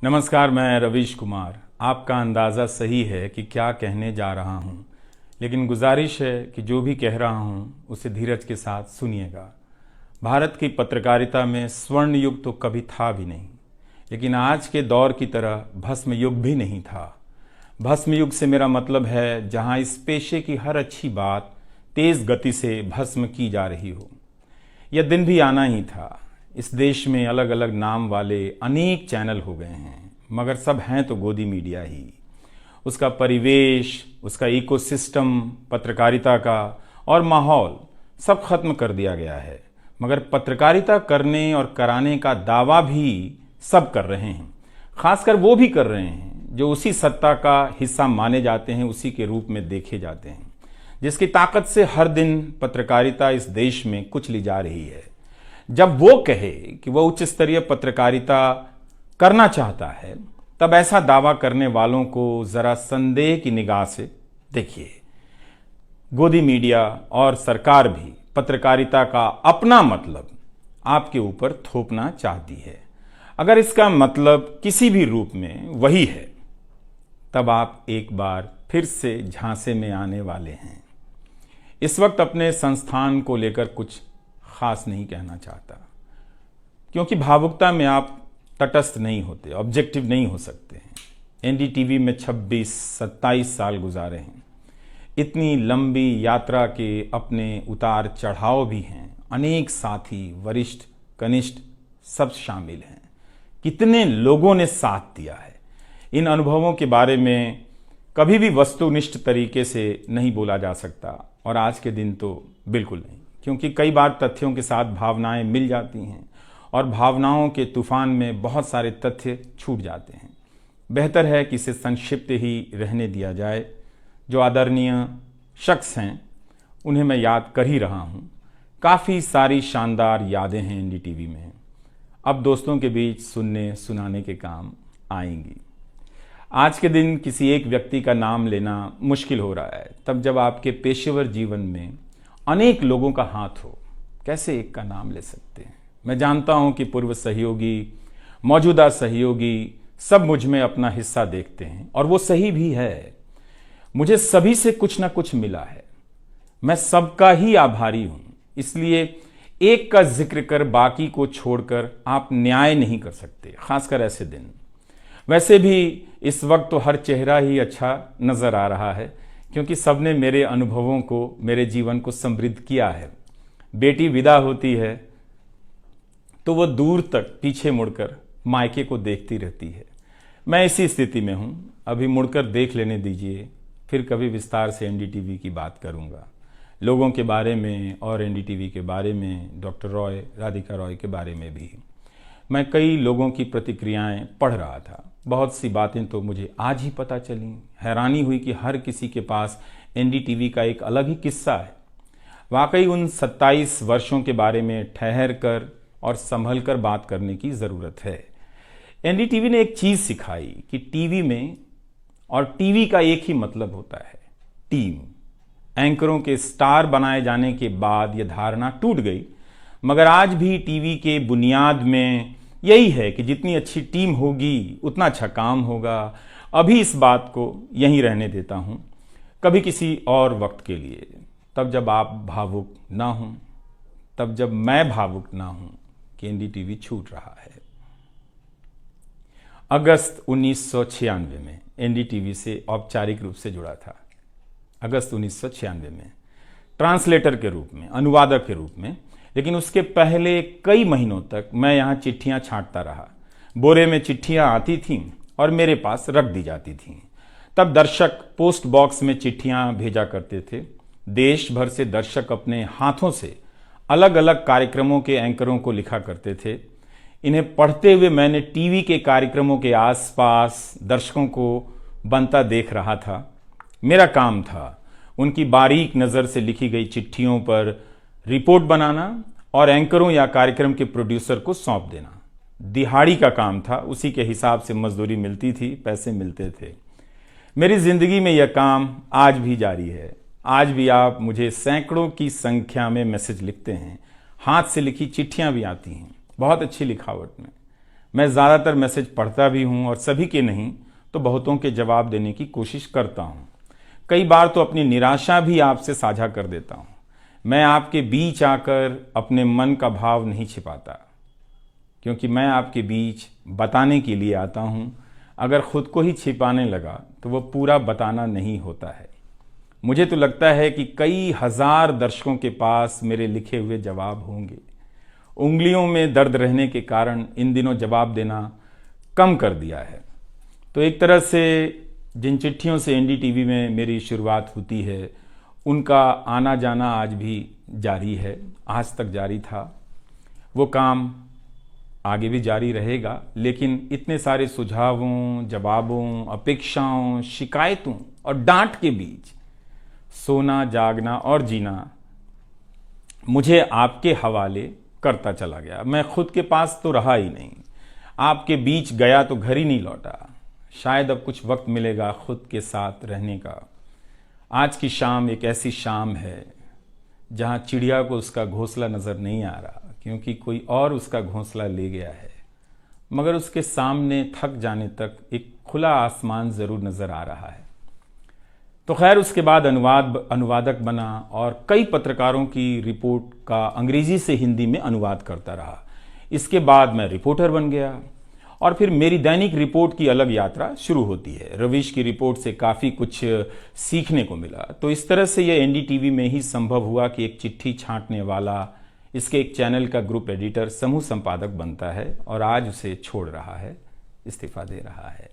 नमस्कार, मैं रवीश कुमार। आपका अंदाज़ा सही है कि क्या कहने जा रहा हूँ, लेकिन गुजारिश है कि जो भी कह रहा हूँ उसे धीरज के साथ सुनिएगा। भारत की पत्रकारिता में स्वर्ण युग तो कभी था भी नहीं, लेकिन आज के दौर की तरह भस्म युग भी नहीं था। भस्म युग से मेरा मतलब है जहाँ इस पेशे की हर अच्छी बात तेज़ गति से भस्म की जा रही हो। यह दिन भी आना ही था। इस देश में अलग अलग नाम वाले अनेक चैनल हो गए हैं, मगर सब हैं तो गोदी मीडिया ही। उसका परिवेश, उसका इकोसिस्टम, पत्रकारिता का और माहौल सब खत्म कर दिया गया है। मगर पत्रकारिता करने और कराने का दावा भी सब कर रहे हैं। खासकर वो भी कर रहे हैं जो उसी सत्ता का हिस्सा माने जाते हैं, उसी के रूप में देखे जाते हैं, जिसकी ताकत से हर दिन पत्रकारिता इस देश में कुचली जा रही है। जब वो कहे कि वह उच्च स्तरीय पत्रकारिता करना चाहता है, तब ऐसा दावा करने वालों को जरा संदेह की निगाह से देखिए। गोदी मीडिया और सरकार भी पत्रकारिता का अपना मतलब आपके ऊपर थोपना चाहती है। अगर इसका मतलब किसी भी रूप में वही है, तब आप एक बार फिर से झांसे में आने वाले हैं। इस वक्त अपने संस्थान को लेकर कुछ खास नहीं कहना चाहता, क्योंकि भावुकता में आप तटस्थ नहीं होते, ऑब्जेक्टिव नहीं हो सकते हैं। एनडीटीवी में 26-27 साल गुजारे हैं। इतनी लंबी यात्रा के अपने उतार चढ़ाव भी हैं। अनेक साथी, वरिष्ठ, कनिष्ठ सब शामिल हैं। कितने लोगों ने साथ दिया है। इन अनुभवों के बारे में कभी भी वस्तुनिष्ठ तरीके से नहीं बोला जा सकता, और आज के दिन तो बिल्कुल नहीं, क्योंकि कई बार तथ्यों के साथ भावनाएं मिल जाती हैं और भावनाओं के तूफान में बहुत सारे तथ्य छूट जाते हैं। बेहतर है कि इसे संक्षिप्त ही रहने दिया जाए। जो आदरणीय शख्स हैं उन्हें मैं याद कर ही रहा हूँ। काफ़ी सारी शानदार यादें हैं एनडीटीवी में, अब दोस्तों के बीच सुनने सुनाने के काम आएंगी। आज के दिन किसी एक व्यक्ति का नाम लेना मुश्किल हो रहा है, तब जब आपके पेशेवर जीवन में अनेक लोगों का हाथ हो। कैसे एक का नाम ले सकते हैं? मैं जानता हूं कि पूर्व सहयोगी, मौजूदा सहयोगी सब मुझ में अपना हिस्सा देखते हैं, और वो सही भी है। मुझे सभी से कुछ ना कुछ मिला है। मैं सबका ही आभारी हूं। इसलिए एक का जिक्र कर बाकी को छोड़कर आप न्याय नहीं कर सकते, खासकर ऐसे दिन। वैसे भी इस वक्त तो हर चेहरा ही अच्छा नजर आ रहा है, क्योंकि सबने मेरे अनुभवों को, मेरे जीवन को समृद्ध किया है। बेटी विदा होती है तो वो दूर तक पीछे मुड़कर मायके को देखती रहती है। मैं इसी स्थिति में हूँ। अभी मुड़कर देख लेने दीजिए, फिर कभी विस्तार से एनडीटीवी की बात करूँगा, लोगों के बारे में और एनडीटीवी के बारे में, डॉक्टर रॉय, राधिका रॉय के बारे में भी। मैं कई लोगों की प्रतिक्रियाएं पढ़ रहा था। बहुत सी बातें तो मुझे आज ही पता चली। हैरानी हुई कि हर किसी के पास एनडीटीवी का एक अलग ही किस्सा है। वाकई उन 27 वर्षों के बारे में ठहर कर और संभल कर बात करने की ज़रूरत है। एनडीटीवी ने एक चीज़ सिखाई कि टीवी में और टीवी का एक ही मतलब होता है, टीम। एंकरों के स्टार बनाए जाने के बाद यह धारणा टूट गई, मगर आज भी टीवी के बुनियाद में यही है कि जितनी अच्छी टीम होगी उतना अच्छा काम होगा। अभी इस बात को यहीं रहने देता हूं, कभी किसी और वक्त के लिए, तब जब आप भावुक ना हों, तब जब मैं भावुक ना हूं कि एनडीटीवी छूट रहा है। अगस्त 1996 में एनडीटीवी से औपचारिक रूप से जुड़ा था। अगस्त 1996 में ट्रांसलेटर के रूप में, अनुवादक के रूप में। लेकिन उसके पहले कई महीनों तक मैं यहाँ चिट्ठियाँ छांटता रहा। बोरे में चिट्ठियाँ आती थीं और मेरे पास रख दी जाती थीं। तब दर्शक पोस्ट बॉक्स में चिट्ठियाँ भेजा करते थे। देश भर से दर्शक अपने हाथों से अलग अलग कार्यक्रमों के एंकरों को लिखा करते थे। इन्हें पढ़ते हुए मैंने टीवी के कार्यक्रमों के आसपास दर्शकों को बनता देख रहा था। मेरा काम था उनकी बारीक नज़र से लिखी गई चिट्ठियों पर रिपोर्ट बनाना और एंकरों या कार्यक्रम के प्रोड्यूसर को सौंप देना। दिहाड़ी का काम था, उसी के हिसाब से मजदूरी मिलती थी, पैसे मिलते थे। मेरी जिंदगी में यह काम आज भी जारी है। आज भी आप मुझे सैकड़ों की संख्या में मैसेज लिखते हैं, हाथ से लिखी चिट्ठियां भी आती हैं, बहुत अच्छी लिखावट में। मैं ज़्यादातर मैसेज पढ़ता भी हूँ और सभी के नहीं तो बहुतों के जवाब देने की कोशिश करता हूँ। कई बार तो अपनी निराशा भी आपसे साझा कर देता हूँ। मैं आपके बीच आकर अपने मन का भाव नहीं छिपाता, क्योंकि मैं आपके बीच बताने के लिए आता हूँ। अगर खुद को ही छिपाने लगा तो वो पूरा बताना नहीं होता है। मुझे तो लगता है कि कई हजार दर्शकों के पास मेरे लिखे हुए जवाब होंगे। उंगलियों में दर्द रहने के कारण इन दिनों जवाब देना कम कर दिया है। तो एक तरह से जिन चिट्ठियों से एनडीटीवी में मेरी शुरुआत होती है, उनका आना जाना आज भी जारी है, आज तक जारी था। वो काम आगे भी जारी रहेगा, लेकिन इतने सारे सुझावों, जवाबों, अपेक्षाओं, शिकायतों और डांट के बीच सोना, जागना और जीना मुझे आपके हवाले करता चला गया। मैं खुद के पास तो रहा ही नहीं, आपके बीच गया तो घर ही नहीं लौटा। शायद अब कुछ वक्त मिलेगा खुद के साथ रहने का। आज की शाम एक ऐसी शाम है जहां चिड़िया को उसका घोंसला नजर नहीं आ रहा, क्योंकि कोई और उसका घोंसला ले गया है, मगर उसके सामने थक जाने तक एक खुला आसमान जरूर नजर आ रहा है। तो खैर, उसके बाद अनुवादक बना और कई पत्रकारों की रिपोर्ट का अंग्रेजी से हिंदी में अनुवाद करता रहा। इसके बाद मैं रिपोर्टर बन गया और फिर मेरी दैनिक रिपोर्ट की अलग यात्रा शुरू होती है। रवीश की रिपोर्ट से काफ़ी कुछ सीखने को मिला। तो इस तरह से यह एनडीटीवी में ही संभव हुआ कि एक चिट्ठी छांटने वाला इसके एक चैनल का ग्रुप एडिटर, समूह संपादक बनता है और आज उसे छोड़ रहा है, इस्तीफा दे रहा है।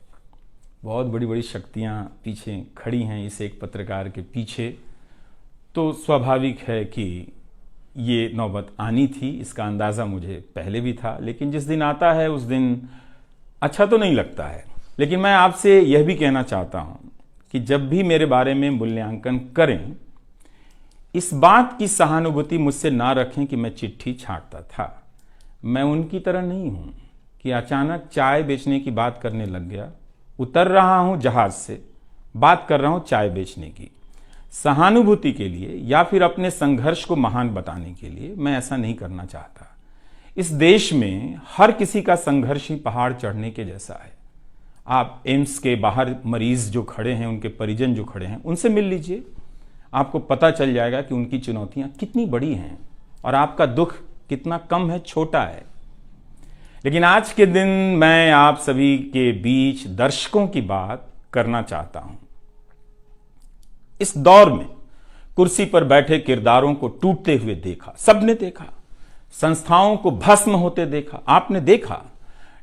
बहुत बड़ी बड़ी शक्तियां पीछे खड़ी हैं इस एक पत्रकार के पीछे। तो स्वाभाविक है कि ये नौबत आनी थी, इसका अंदाज़ा मुझे पहले भी था। लेकिन जिस दिन आता है उस दिन अच्छा तो नहीं लगता है। लेकिन मैं आपसे यह भी कहना चाहता हूँ कि जब भी मेरे बारे में मूल्यांकन करें, इस बात की सहानुभूति मुझसे ना रखें कि मैं चिट्ठी छांटता था। मैं उनकी तरह नहीं हूँ कि अचानक चाय बेचने की बात करने लग गया। उतर रहा हूँ जहाज से, बात कर रहा हूँ चाय बेचने की। सहानुभूति के लिए या फिर अपने संघर्ष को महान बताने के लिए मैं ऐसा नहीं करना चाहता। इस देश में हर किसी का संघर्ष ही पहाड़ चढ़ने के जैसा है। आप एम्स के बाहर मरीज जो खड़े हैं, उनके परिजन जो खड़े हैं, उनसे मिल लीजिए। आपको पता चल जाएगा कि उनकी चुनौतियां कितनी बड़ी हैं और आपका दुख कितना कम है, छोटा है। लेकिन आज के दिन मैं आप सभी के बीच दर्शकों की बात करना चाहता हूं। इस दौर में कुर्सी पर बैठे किरदारों को टूटते हुए देखा, सबने देखा। संस्थाओं को भस्म होते देखा, आपने देखा।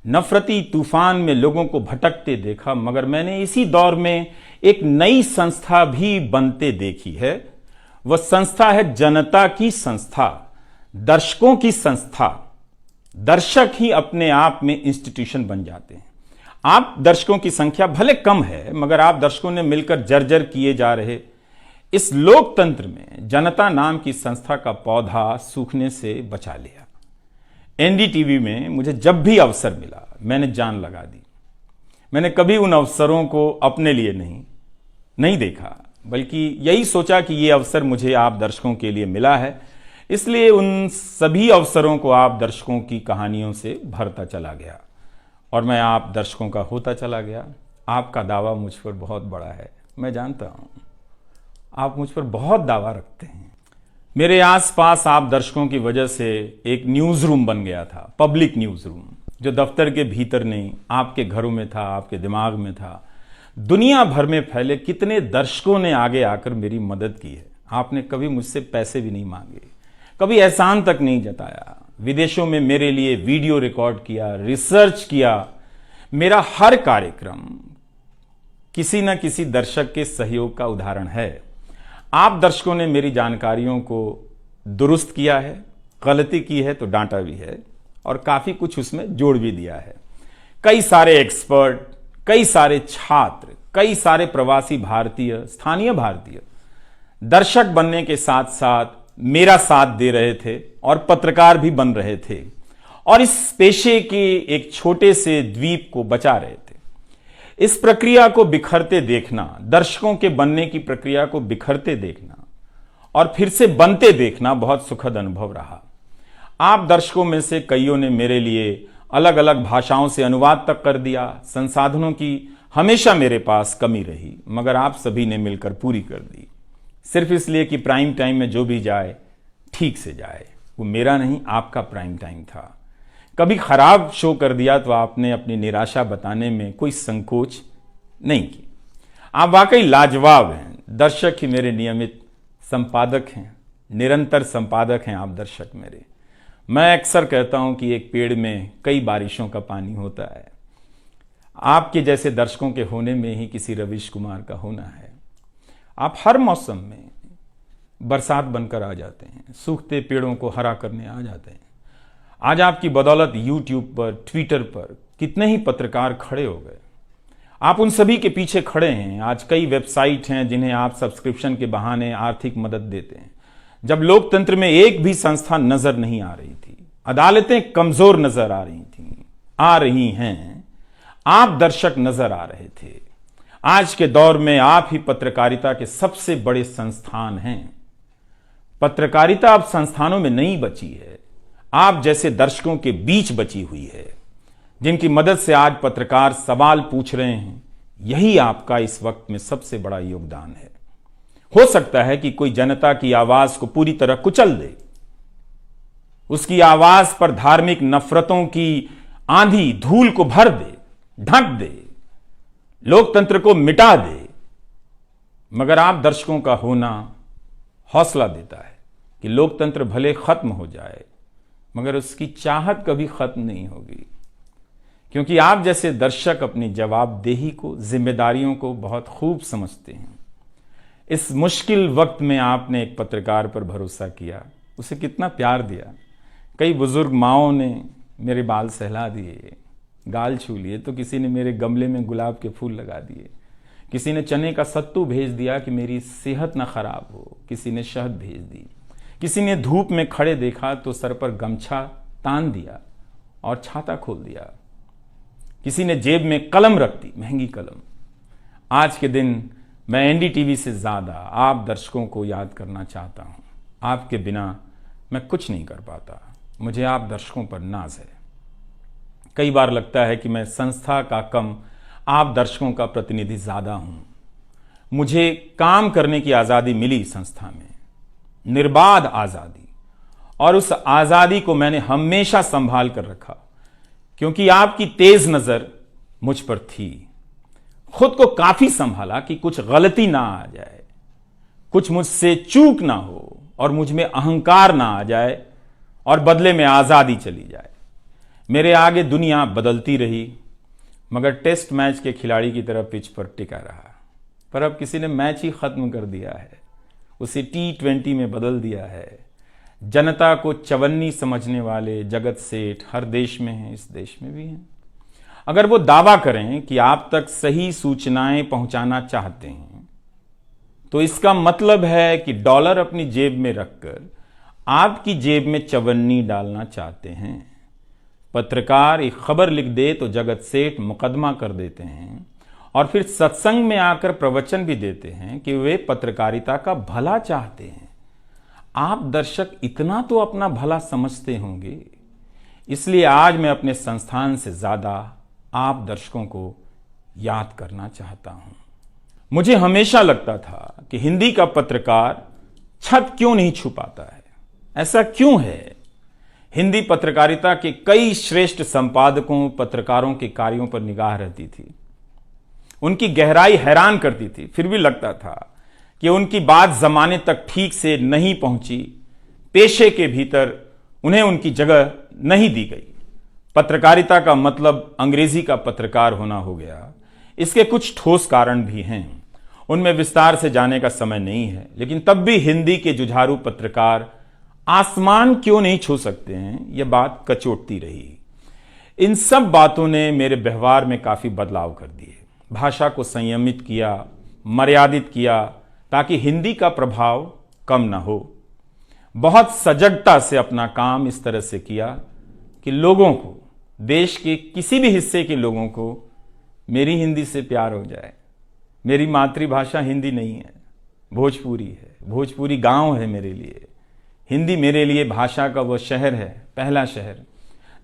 नफरती तूफान में लोगों को भटकते देखा, मगर मैंने इसी दौर में एक नई संस्था भी बनते देखी है। वह संस्था है जनता की संस्था, दर्शकों की संस्था। दर्शक ही अपने आप में इंस्टीट्यूशन बन जाते हैं। आप दर्शकों की संख्या भले कम है, मगर आप दर्शकों ने मिलकर जर्जर किए जा रहे इस लोकतंत्र में जनता नाम की संस्था का पौधा सूखने से बचा लिया। एनडीटीवी में मुझे जब भी अवसर मिला मैंने जान लगा दी। मैंने कभी उन अवसरों को अपने लिए नहीं देखा, बल्कि यही सोचा कि ये अवसर मुझे आप दर्शकों के लिए मिला है, इसलिए उन सभी अवसरों को आप दर्शकों की कहानियों से भरता चला गया और मैं आप दर्शकों का होता चला गया। आपका दावा मुझ पर बहुत बड़ा है, मैं जानता हूं। आप मुझ पर बहुत दावा रखते हैं। मेरे आसपास आप दर्शकों की वजह से एक न्यूज रूम बन गया था, पब्लिक न्यूज रूम, जो दफ्तर के भीतर नहीं, आपके घरों में था, आपके दिमाग में था। दुनिया भर में फैले कितने दर्शकों ने आगे आकर मेरी मदद की है। आपने कभी मुझसे पैसे भी नहीं मांगे, कभी एहसान तक नहीं जताया। विदेशों में मेरे लिए वीडियो रिकॉर्ड किया, रिसर्च किया। मेरा हर कार्यक्रम किसी न किसी दर्शक के सहयोग का उदाहरण है। आप दर्शकों ने मेरी जानकारियों को दुरुस्त किया है, गलती की है तो डांटा भी है और काफी कुछ उसमें जोड़ भी दिया है। कई सारे एक्सपर्ट, कई सारे छात्र, कई सारे प्रवासी भारतीय, स्थानीय भारतीय दर्शक बनने के साथ साथ मेरा साथ दे रहे थे और पत्रकार भी बन रहे थे और इस पेशे के एक छोटे से द्वीप को बचा रहे थे। इस प्रक्रिया को बिखरते देखना, दर्शकों के बनने की प्रक्रिया को बिखरते देखना और फिर से बनते देखना बहुत सुखद अनुभव रहा। आप दर्शकों में से कईयों ने मेरे लिए अलग अलग भाषाओं से अनुवाद तक कर दिया। संसाधनों की हमेशा मेरे पास कमी रही, मगर आप सभी ने मिलकर पूरी कर दी, सिर्फ इसलिए कि प्राइम टाइम में जो भी जाए ठीक से जाए। वो मेरा नहीं, आपका प्राइम टाइम था। कभी खराब शो कर दिया तो आपने अपनी निराशा बताने में कोई संकोच नहीं की। आप वाकई लाजवाब हैं। दर्शक ही मेरे नियमित संपादक हैं, निरंतर संपादक हैं आप दर्शक मेरे। मैं अक्सर कहता हूं कि एक पेड़ में कई बारिशों का पानी होता है। आपके जैसे दर्शकों के होने में ही किसी रवीश कुमार का होना है। आप हर मौसम में बरसात बनकर आ जाते हैं, सूखते पेड़ों को हरा करने आ जाते हैं। आज आपकी बदौलत यूट्यूब पर, ट्विटर पर कितने ही पत्रकार खड़े हो गए। आप उन सभी के पीछे खड़े हैं। आज कई वेबसाइट हैं जिन्हें आप सब्सक्रिप्शन के बहाने आर्थिक मदद देते हैं। जब लोकतंत्र में एक भी संस्था नजर नहीं आ रही थी, अदालतें कमजोर नजर आ रही थी, आ रही हैं, आप दर्शक नजर आ रहे थे। आज के दौर में आप ही पत्रकारिता के सबसे बड़े संस्थान हैं। पत्रकारिता अब संस्थानों में नहीं बची है, आप जैसे दर्शकों के बीच बची हुई है, जिनकी मदद से आज पत्रकार सवाल पूछ रहे हैं। यही आपका इस वक्त में सबसे बड़ा योगदान है। हो सकता है कि कोई जनता की आवाज को पूरी तरह कुचल दे, उसकी आवाज पर धार्मिक नफरतों की आंधी धूल को भर दे, ढक दे, लोकतंत्र को मिटा दे, मगर आप दर्शकों का होना हौसला देता है कि लोकतंत्र भले खत्म हो जाए, मगर उसकी चाहत कभी खत्म नहीं होगी, क्योंकि आप जैसे दर्शक अपनी जवाबदेही को, जिम्मेदारियों को बहुत खूब समझते हैं। इस मुश्किल वक्त में आपने एक पत्रकार पर भरोसा किया, उसे कितना प्यार दिया। कई बुजुर्ग माओं ने मेरे बाल सहला दिए, गाल छू लिए, तो किसी ने मेरे गमले में गुलाब के फूल लगा दिए, किसी ने चने का सत्तू भेज दिया कि मेरी सेहत ना खराब हो, किसी ने शहद भेज दी, किसी ने धूप में खड़े देखा तो सर पर गमछा तान दिया और छाता खोल दिया, किसी ने जेब में कलम रख दी, महंगी कलम। आज के दिन मैं एनडीटीवी से ज्यादा आप दर्शकों को याद करना चाहता हूं। आपके बिना मैं कुछ नहीं कर पाता। मुझे आप दर्शकों पर नाज है। कई बार लगता है कि मैं संस्था का कम, आप दर्शकों का प्रतिनिधि ज्यादा हूं। मुझे काम करने की आजादी मिली संस्था में, निर्बाध आजादी, और उस आजादी को मैंने हमेशा संभाल कर रखा, क्योंकि आपकी तेज नजर मुझ पर थी। खुद को काफी संभाला कि कुछ गलती ना आ जाए, कुछ मुझसे चूक ना हो और मुझ में अहंकार ना आ जाए और बदले में आजादी चली जाए। मेरे आगे दुनिया बदलती रही, मगर टेस्ट मैच के खिलाड़ी की तरह पिच पर टिका रहा। पर अब किसी ने मैच ही खत्म कर दिया है, उसे T20 में बदल दिया है। जनता को चवन्नी समझने वाले जगत सेठ हर देश में हैं, इस देश में भी हैं। अगर वो दावा करें कि आप तक सही सूचनाएं पहुंचाना चाहते हैं, तो इसका मतलब है कि डॉलर अपनी जेब में रखकर आपकी जेब में चवन्नी डालना चाहते हैं। पत्रकार एक खबर लिख दे तो जगत सेठ मुकदमा कर देते हैं और फिर सत्संग में आकर प्रवचन भी देते हैं कि वे पत्रकारिता का भला चाहते हैं। आप दर्शक इतना तो अपना भला समझते होंगे। इसलिए आज मैं अपने संस्थान से ज्यादा आप दर्शकों को याद करना चाहता हूं। मुझे हमेशा लगता था कि हिंदी का पत्रकार छत क्यों नहीं छुपाता है। ऐसा क्यों है? हिंदी पत्रकारिता के कई श्रेष्ठ संपादकों, पत्रकारों के कार्यों पर निगाह रहती थी। उनकी गहराई हैरान करती थी, फिर भी लगता था कि उनकी बात जमाने तक ठीक से नहीं पहुंची, पेशे के भीतर उन्हें उनकी जगह नहीं दी गई। पत्रकारिता का मतलब अंग्रेजी का पत्रकार होना हो गया। इसके कुछ ठोस कारण भी हैं, उनमें विस्तार से जाने का समय नहीं है, लेकिन तब भी हिंदी के जुझारू पत्रकार आसमान क्यों नहीं छू सकते हैं, यह बात कचोटती रही। इन सब बातों ने मेरे व्यवहार में काफी बदलाव कर दिए। भाषा को संयमित किया, मर्यादित किया, ताकि हिंदी का प्रभाव कम ना हो। बहुत सजगता से अपना काम इस तरह से किया कि लोगों को, देश के किसी भी हिस्से के लोगों को मेरी हिंदी से प्यार हो जाए। मेरी मातृभाषा हिंदी नहीं है, भोजपुरी है। भोजपुरी गांव है मेरे लिए। हिंदी मेरे लिए भाषा का वो शहर है, पहला शहर,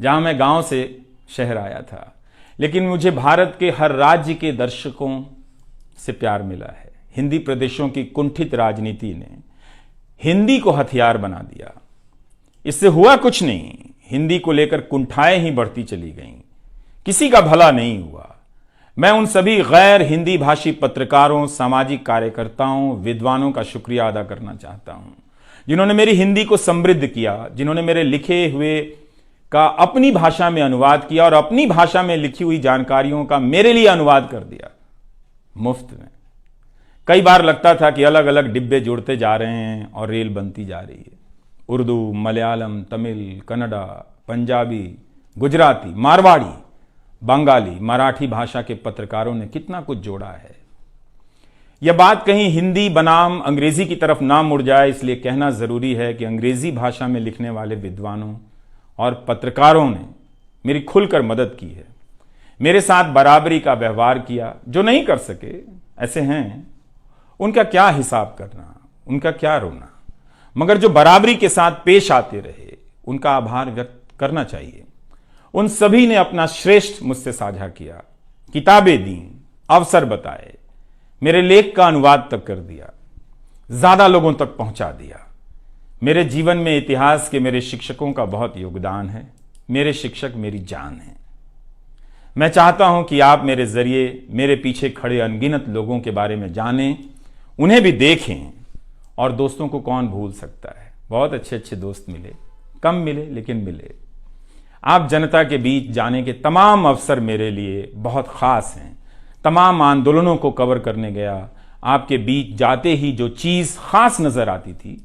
जहां मैं गांव से शहर आया था, लेकिन मुझे भारत के हर राज्य के दर्शकों से प्यार मिला है। हिंदी प्रदेशों की कुंठित राजनीति ने हिंदी को हथियार बना दिया। इससे हुआ कुछ नहीं, हिंदी को लेकर कुंठाएं ही बढ़ती चली गईं, किसी का भला नहीं हुआ। मैं उन सभी गैर हिंदी भाषी पत्रकारों, सामाजिक कार्यकर्ताओं, विद्वानों का शुक्रिया अदा करना चाहता हूं, जिन्होंने मेरी हिंदी को समृद्ध किया, जिन्होंने मेरे लिखे हुए का अपनी भाषा में अनुवाद किया और अपनी भाषा में लिखी हुई जानकारियों का मेरे लिए अनुवाद कर दिया मुफ्त में। कई बार लगता था कि अलग अलग डिब्बे जुड़ते जा रहे हैं और रेल बनती जा रही है। उर्दू, मलयालम, तमिल, कन्नड़ा, पंजाबी, गुजराती, मारवाड़ी, बंगाली, मराठी भाषा के पत्रकारों ने कितना कुछ जोड़ा है। यह बात कहीं हिंदी बनाम अंग्रेजी की तरफ ना मुड़ जाए, इसलिए कहना जरूरी है कि अंग्रेजी भाषा में लिखने वाले विद्वानों और पत्रकारों ने मेरी खुलकर मदद की है, मेरे साथ बराबरी का व्यवहार किया। जो नहीं कर सके, ऐसे हैं, उनका क्या हिसाब करना, उनका क्या रोना, मगर जो बराबरी के साथ पेश आते रहे, उनका आभार व्यक्त करना चाहिए। उन सभी ने अपना श्रेष्ठ मुझसे साझा किया, किताबें दी, अवसर बताए, मेरे लेख का अनुवाद तक कर दिया, ज्यादा लोगों तक पहुंचा दिया। मेरे जीवन में इतिहास के मेरे शिक्षकों का बहुत योगदान है। मेरे शिक्षक मेरी जान है। मैं चाहता हूं कि आप मेरे जरिए मेरे पीछे खड़े अनगिनत लोगों के बारे में जानें, उन्हें भी देखें। और दोस्तों को कौन भूल सकता है, बहुत अच्छे अच्छे दोस्त मिले, कम मिले लेकिन मिले। आप जनता के बीच जाने के तमाम अवसर मेरे लिए बहुत खास हैं। तमाम आंदोलनों को कवर करने गया, आपके बीच जाते ही जो चीज खास नजर आती थी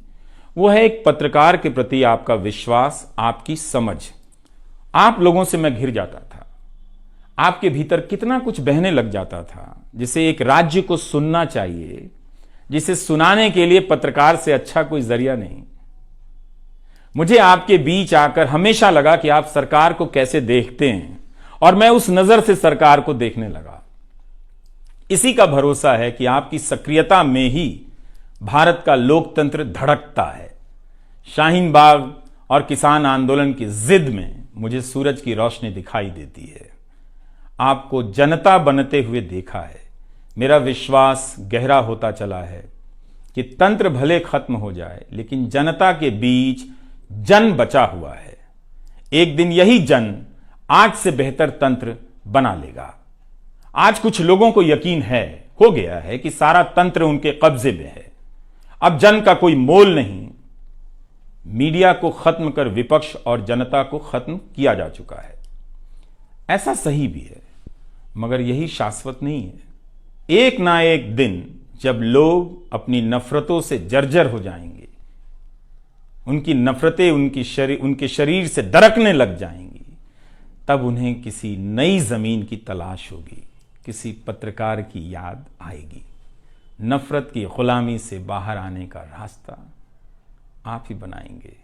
वो है एक पत्रकार के प्रति आपका विश्वास, आपकी समझ। आप लोगों से मैं घिर जाता था। आपके भीतर कितना कुछ बहने लग जाता था, जिसे एक राज्य को सुनना चाहिए, जिसे सुनाने के लिए पत्रकार से अच्छा कोई जरिया नहीं। मुझे आपके बीच आकर हमेशा लगा कि आप सरकार को कैसे देखते हैं, और मैं उस नजर से सरकार को देखने लगा। इसी का भरोसा है कि आपकी सक्रियता में ही भारत का लोकतंत्र धड़कता है। शाहीन बाग और किसान आंदोलन की जिद में मुझे सूरज की रोशनी दिखाई देती है। आपको जनता बनते हुए देखा है। मेरा विश्वास गहरा होता चला है कि तंत्र भले खत्म हो जाए, लेकिन जनता के बीच जन बचा हुआ है। एक दिन यही जन आज से बेहतर तंत्र बना लेगा। आज कुछ लोगों को यकीन हो गया है कि सारा तंत्र उनके कब्जे में है। अब जन का कोई मोल नहीं। मीडिया को खत्म कर विपक्ष और जनता को खत्म किया जा चुका है। ऐसा सही भी है, मगर यही शाश्वत नहीं है। एक ना एक दिन जब लोग अपनी नफरतों से जर्जर हो जाएंगे, उनकी नफरतें उनके शरीर से दरकने लग जाएंगी, तब उन्हें किसी नई जमीन की तलाश होगी, किसी पत्रकार की याद आएगी। नफरत की गुलामी से बाहर आने का रास्ता आप ही बनाएंगे,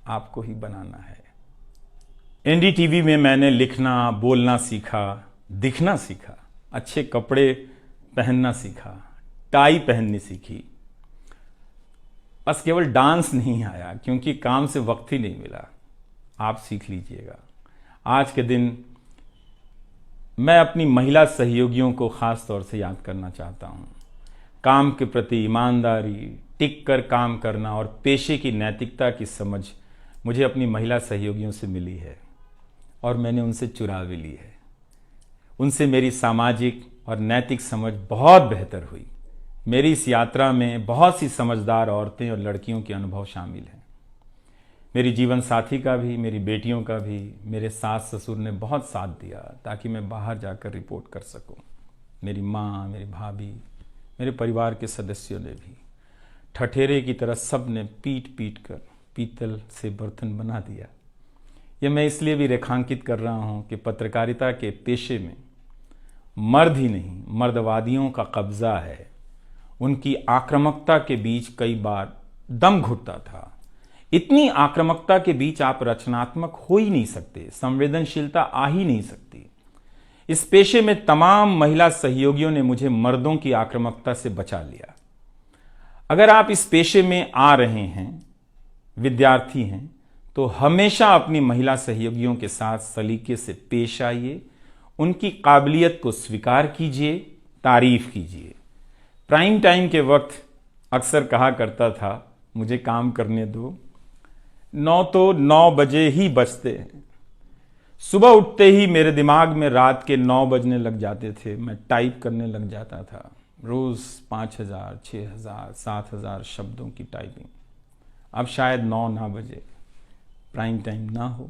आपको ही बनाना है। एनडीटीवी में मैंने लिखना, बोलना सीखा, दिखना सीखा, अच्छे कपड़े पहनना सीखा, टाई पहननी सीखी। बस केवल डांस नहीं आया, क्योंकि काम से वक्त ही नहीं मिला। आप सीख लीजिएगा। आज के दिन मैं अपनी महिला सहयोगियों को खास तौर से याद करना चाहता हूं। काम के प्रति ईमानदारी, टिक कर काम करना और पेशे की नैतिकता की समझ मुझे अपनी महिला सहयोगियों से मिली है, और मैंने उनसे चुरा भी ली है। उनसे मेरी सामाजिक और नैतिक समझ बहुत बेहतर हुई। मेरी इस यात्रा में बहुत सी समझदार औरतें और लड़कियों के अनुभव शामिल हैं। मेरी जीवन साथी का भी, मेरी बेटियों का भी, मेरे सास ससुर ने बहुत साथ दिया ताकि मैं बाहर जाकर रिपोर्ट कर सकूं। मेरी माँ, मेरी भाभी, मेरे परिवार के सदस्यों ने भी ठठेरे की तरह सब ने पीट पीट कर पीतल से बर्तन बना दिया। यह मैं इसलिए भी रेखांकित कर रहा हूं कि पत्रकारिता के पेशे में मर्द ही नहीं, मर्दवादियों का कब्जा है। उनकी आक्रामकता के बीच कई बार दम घुटता था। इतनी आक्रामकता के बीच आप रचनात्मक हो ही नहीं सकते, संवेदनशीलता आ ही नहीं सकती। इस पेशे में तमाम महिला सहयोगियों ने मुझे मर्दों की आक्रामकता से बचा लिया। अगर आप इस पेशे में आ रहे हैं, विद्यार्थी हैं, तो हमेशा अपनी महिला सहयोगियों के साथ सलीके से पेश आइए, उनकी काबिलियत को स्वीकार कीजिए, तारीफ कीजिए। प्राइम टाइम के वक्त अक्सर कहा करता था, मुझे काम करने दो, 9 तो 9 बजे ही बजते हैं। सुबह उठते ही मेरे दिमाग में रात के 9 बजने लग जाते थे। मैं टाइप करने लग जाता था, रोज 5000, 6000, 7000 शब्दों की टाइपिंग। अब शायद 9 ना बजे, प्राइम टाइम ना हो।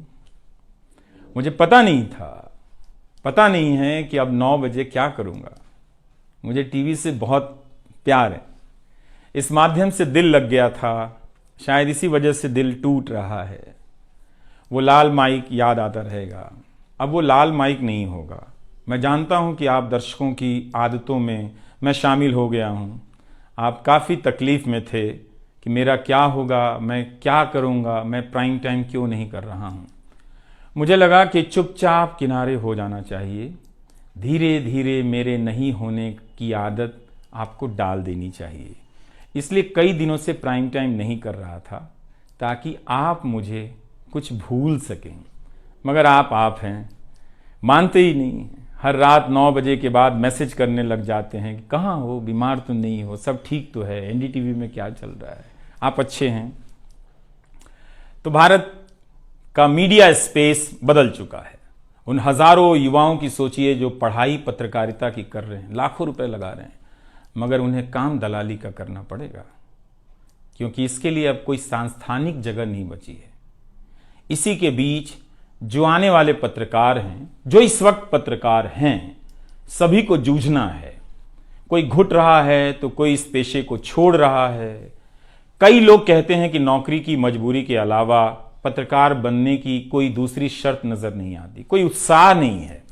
मुझे पता नहीं था, पता नहीं है कि अब 9 बजे क्या करूंगा। मुझे टीवी से बहुत प्यार है, इस माध्यम से दिल लग गया था, शायद इसी वजह से दिल टूट रहा है। वो लाल माइक याद आता रहेगा, अब वो लाल माइक नहीं होगा। मैं जानता हूं कि आप दर्शकों की आदतों में मैं शामिल हो गया हूं। आप काफ़ी तकलीफ में थे कि मेरा क्या होगा, मैं क्या करूंगा, मैं प्राइम टाइम क्यों नहीं कर रहा हूं। मुझे लगा कि चुपचाप किनारे हो जाना चाहिए। धीरे धीरे मेरे नहीं होने की आदत आपको डाल देनी चाहिए। इसलिए कई दिनों से प्राइम टाइम नहीं कर रहा था, ताकि आप मुझे कुछ भूल सकें। मगर आप हैं, मानते ही नहीं। हर रात 9 बजे के बाद मैसेज करने लग जाते हैं कि कहाँ हो, बीमार तो नहीं हो, सब ठीक तो है, एनडीटीवी में क्या चल रहा है, आप अच्छे हैं। तो भारत का मीडिया स्पेस बदल चुका है। उन हजारों युवाओं की सोचिए जो पढ़ाई पत्रकारिता की कर रहे हैं, लाखों रुपए लगा रहे हैं, मगर उन्हें काम दलाली का करना पड़ेगा, क्योंकि इसके लिए अब कोई सांस्थानिक जगह नहीं बची है। इसी के बीच जो आने वाले पत्रकार हैं, जो इस वक्त पत्रकार हैं, सभी को जूझना है। कोई घुट रहा है तो कोई इस पेशे को छोड़ रहा है। कई लोग कहते हैं कि नौकरी की मजबूरी के अलावा पत्रकार बनने की कोई दूसरी शर्त नजर नहीं आती, कोई उत्साह नहीं है।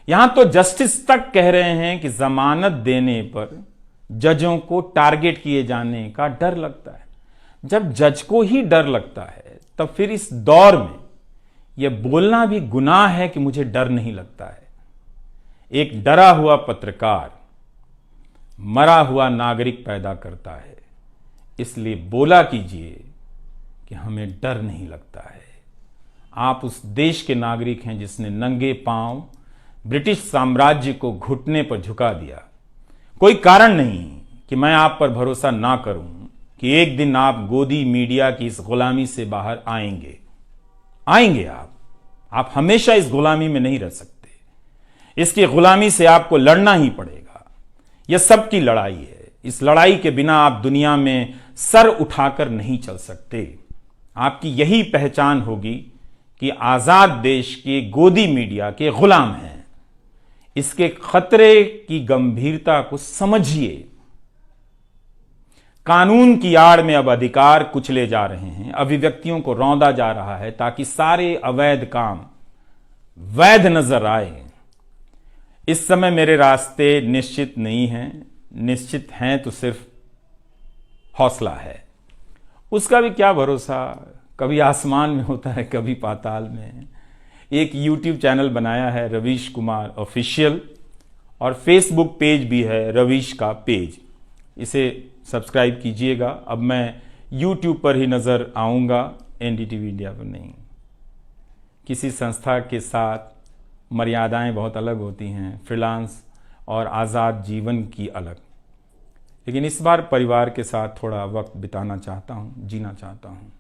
यहां तो जस्टिस तक कह रहे हैं कि जमानत देने पर जजों को टारगेट किए जाने का डर लगता है। जब जज को ही डर लगता है, तब फिर इस दौर में यह बोलना भी गुनाह है कि मुझे डर नहीं लगता है। एक डरा हुआ पत्रकार मरा हुआ नागरिक पैदा करता है। इसलिए बोला कीजिए कि हमें डर नहीं लगता है। आप उस देश के नागरिक हैं जिसने नंगे पांव ब्रिटिश साम्राज्य को घुटने पर झुका दिया। कोई कारण नहीं कि मैं आप पर भरोसा ना करूं कि एक दिन आप गोदी मीडिया की इस गुलामी से बाहर आएंगे। आप हमेशा इस गुलामी में नहीं रह सकते। इसकी गुलामी से आपको लड़ना ही पड़ेगा। यह सबकी लड़ाई है। इस लड़ाई के बिना आप दुनिया में सर उठाकर नहीं चल सकते। आपकी यही पहचान होगी कि आजाद देश के गोदी मीडिया के गुलाम हैं। इसके खतरे की गंभीरता को समझिए। कानून की आड़ में अब अधिकार कुचले जा रहे हैं, अभिव्यक्तियों को रौंदा जा रहा है, ताकि सारे अवैध काम वैध नजर आए। इस समय मेरे रास्ते निश्चित नहीं हैं, निश्चित हैं तो सिर्फ हौसला है। उसका भी क्या भरोसा, कभी आसमान में होता है, कभी पाताल में। एक YouTube चैनल बनाया है रवीश कुमार ऑफिशियल, और फेसबुक पेज भी है रवीश का पेज। इसे सब्सक्राइब कीजिएगा। अब मैं YouTube पर ही नज़र आऊँगा, एनडीटीवी इंडिया पर नहीं। किसी संस्था के साथ मर्यादाएं बहुत अलग होती हैं, फ्रीलांस और आज़ाद जीवन की अलग। लेकिन इस बार परिवार के साथ थोड़ा वक्त बिताना चाहता हूँ, जीना चाहता हूँ।